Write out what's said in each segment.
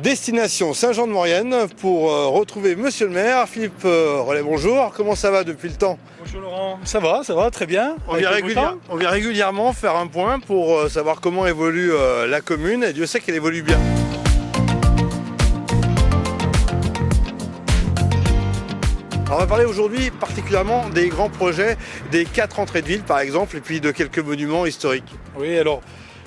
Destination Saint-Jean-de-Maurienne pour retrouver Monsieur le maire. Philippe Rollet, bonjour. Comment ça va depuis le temps? Bonjour Laurent, ça va très bien. On vient régulièrement faire un point pour savoir comment évolue la commune, et Dieu sait qu'elle évolue bien. Alors on va parler aujourd'hui particulièrement des grands projets, des 4 entrées de ville par exemple, et puis de quelques monuments historiques. Oui, alors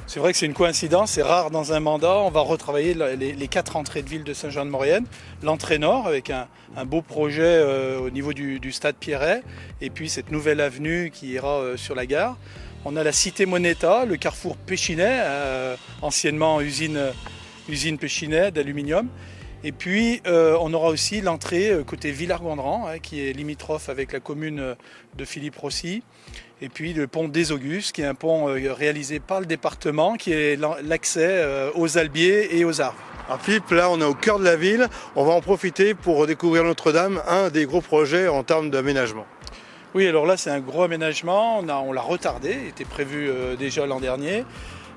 c'est vrai que c'est une coïncidence, c'est rare dans un mandat. On va retravailler les 4 entrées de ville de Saint-Jean-de-Maurienne. L'entrée nord avec un beau projet au niveau du stade Pierret, et puis cette nouvelle avenue qui ira sur la gare. On a la cité Moneta, le carrefour Péchinet, anciennement usine Péchinet d'aluminium. Et puis on aura aussi l'entrée côté Villard-Gondran, qui est limitrophe avec la commune de Philippe Rossi. Et puis le pont des Augustes, qui est un pont réalisé par le département, qui est l'accès aux Albiers et aux Arves. Alors Philippe, là on est au cœur de la ville, on va en profiter pour découvrir Notre-Dame, un des gros projets en termes d'aménagement. Oui, alors là c'est un gros aménagement, on l'a retardé, il était prévu déjà l'an dernier.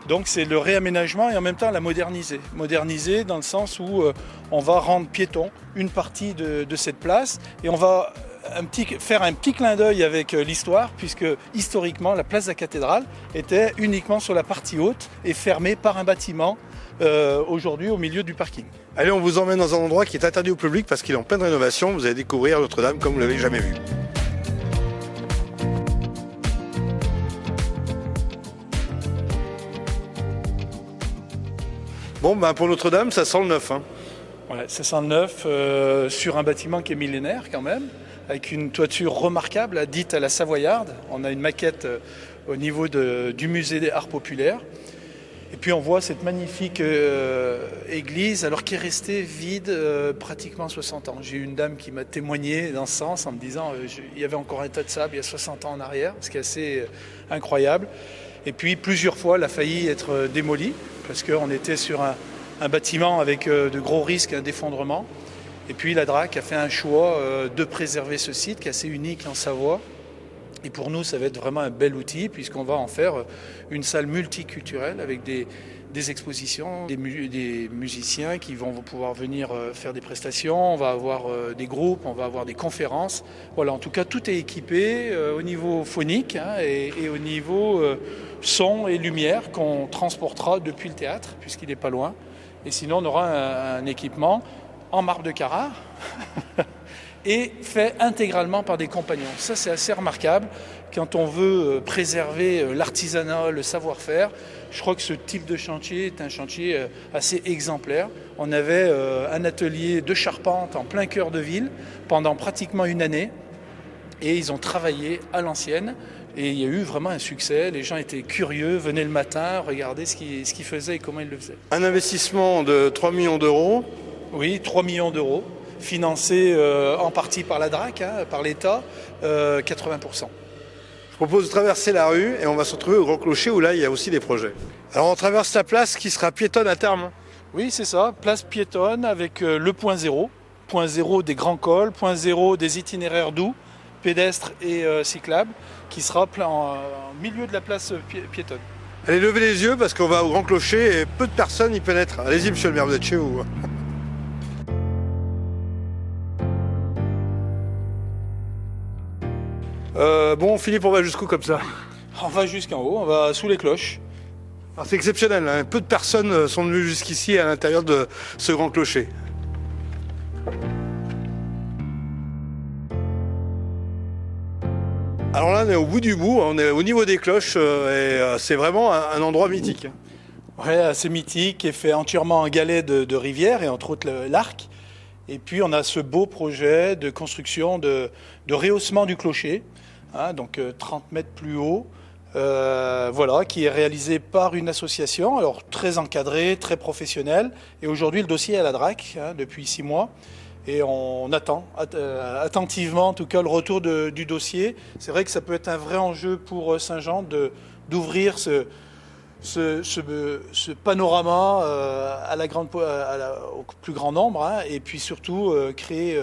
Donc c'est le réaménagement et en même temps la moderniser. Moderniser dans le sens où on va rendre piéton une partie de cette place, et on va faire un petit clin d'œil avec l'histoire, puisque historiquement la place de la cathédrale était uniquement sur la partie haute et fermée par un bâtiment aujourd'hui au milieu du parking. Allez, on vous emmène dans un endroit qui est interdit au public parce qu'il est en pleine rénovation. Vous allez découvrir Notre-Dame comme vous ne l'avez jamais vu. Bon, ben pour Notre-Dame, ça sent le neuf. Ouais, ça sent le neuf sur un bâtiment qui est millénaire quand même, avec une toiture remarquable, dite à la savoyarde. On a une maquette au niveau du musée des arts populaires. Et puis on voit cette magnifique église, alors qui est restée vide pratiquement 60 ans. J'ai eu une dame qui m'a témoigné dans ce sens en me disant il y avait encore un tas de sable il y a 60 ans en arrière, ce qui est assez incroyable. Et puis plusieurs fois, elle a failli être démolie, parce qu'on était sur un bâtiment avec de gros risques d'effondrement. Et puis la DRAC a fait un choix de préserver ce site qui est assez unique en Savoie. Et pour nous, ça va être vraiment un bel outil, puisqu'on va en faire une salle multiculturelle avec des expositions, des musiciens qui vont pouvoir venir faire des prestations, on va avoir des groupes, on va avoir des conférences. Voilà, en tout cas, tout est équipé au niveau phonique et au niveau son et lumière qu'on transportera depuis le théâtre, puisqu'il n'est pas loin. Et sinon, on aura un équipement en marbre de Carrare et fait intégralement par des compagnons. Ça, c'est assez remarquable. Quand on veut préserver l'artisanat, le savoir-faire, je crois que ce type de chantier est un chantier assez exemplaire. On avait un atelier de charpente en plein cœur de ville pendant pratiquement une année, et ils ont travaillé à l'ancienne. Et il y a eu vraiment un succès, les gens étaient curieux, venaient le matin, regarder ce qu'ils faisaient et comment ils le faisaient. Un investissement de 3 millions d'euros. Oui, 3 millions d'euros, financé en partie par la DRAC, par l'État, 80%. Je propose de traverser la rue et on va se retrouver au Grand Clocher où là il y a aussi des projets. Alors on traverse la place qui sera piétonne à terme. Oui, c'est ça, place piétonne avec le point zéro des grands cols, point zéro des itinéraires doux, pédestres et cyclables, qui sera en milieu de la place piétonne. Allez, levez les yeux parce qu'on va au Grand Clocher et peu de personnes y pénètrent. Allez-y monsieur le maire, vous êtes chez vous. Bon Philippe, on va jusqu'où comme ça? On va jusqu'en haut, on va sous les cloches. C'est exceptionnel, peu de personnes sont venues jusqu'ici à l'intérieur de ce Grand Clocher. Alors là on est au bout du bout, on est au niveau des cloches et c'est vraiment un endroit mythique. Ouais, assez mythique, et fait entièrement en galets de rivière et entre autres l'arc. Et puis on a ce beau projet de construction de rehaussement du clocher, donc 30 mètres plus haut, voilà, qui est réalisé par une association, alors très encadrée, très professionnelle. Et aujourd'hui le dossier est à la DRAC depuis 6 mois. Et on attend attentivement en tout cas le retour du dossier. C'est vrai que ça peut être un vrai enjeu pour Saint-Jean d'ouvrir ce panorama au plus grand nombre, et puis surtout créer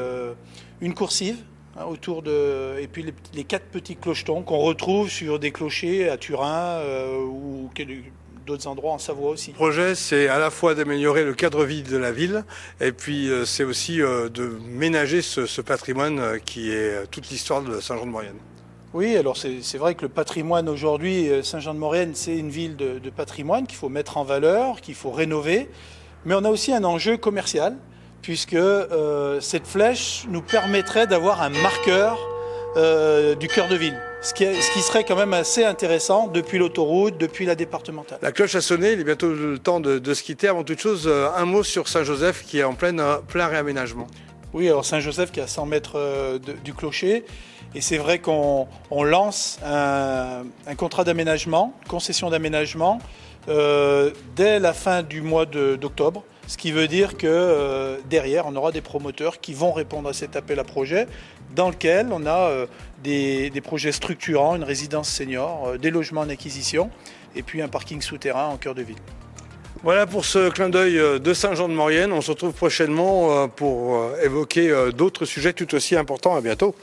une coursive autour et puis les 4 petits clochetons qu'on retrouve sur des clochers à Turin ou d'autres endroits en Savoie aussi. Le projet, c'est à la fois d'améliorer le cadre de vie de la ville et puis c'est aussi de ménager ce patrimoine qui est toute l'histoire de Saint-Jean-de-Maurienne. Oui, alors c'est vrai que le patrimoine aujourd'hui, Saint-Jean-de-Maurienne, c'est une ville de patrimoine qu'il faut mettre en valeur, qu'il faut rénover. Mais on a aussi un enjeu commercial, puisque cette flèche nous permettrait d'avoir un marqueur du cœur de ville. Ce qui serait quand même assez intéressant depuis l'autoroute, depuis la départementale. La cloche a sonné, il est bientôt le temps de se quitter. Avant toute chose, un mot sur Saint-Joseph qui est en plein réaménagement. Oui, alors Saint-Joseph qui est à 100 mètres du clocher. Et c'est vrai qu'on lance un contrat d'aménagement, concession d'aménagement, dès la fin du mois d'octobre. Ce qui veut dire que derrière, on aura des promoteurs qui vont répondre à cet appel à projet, dans lequel on a des projets structurants, une résidence senior, des logements en acquisition, et puis un parking souterrain en cœur de ville. Voilà pour ce clin d'œil de Saint-Jean-de-Maurienne. On se retrouve prochainement pour évoquer d'autres sujets tout aussi importants. À bientôt.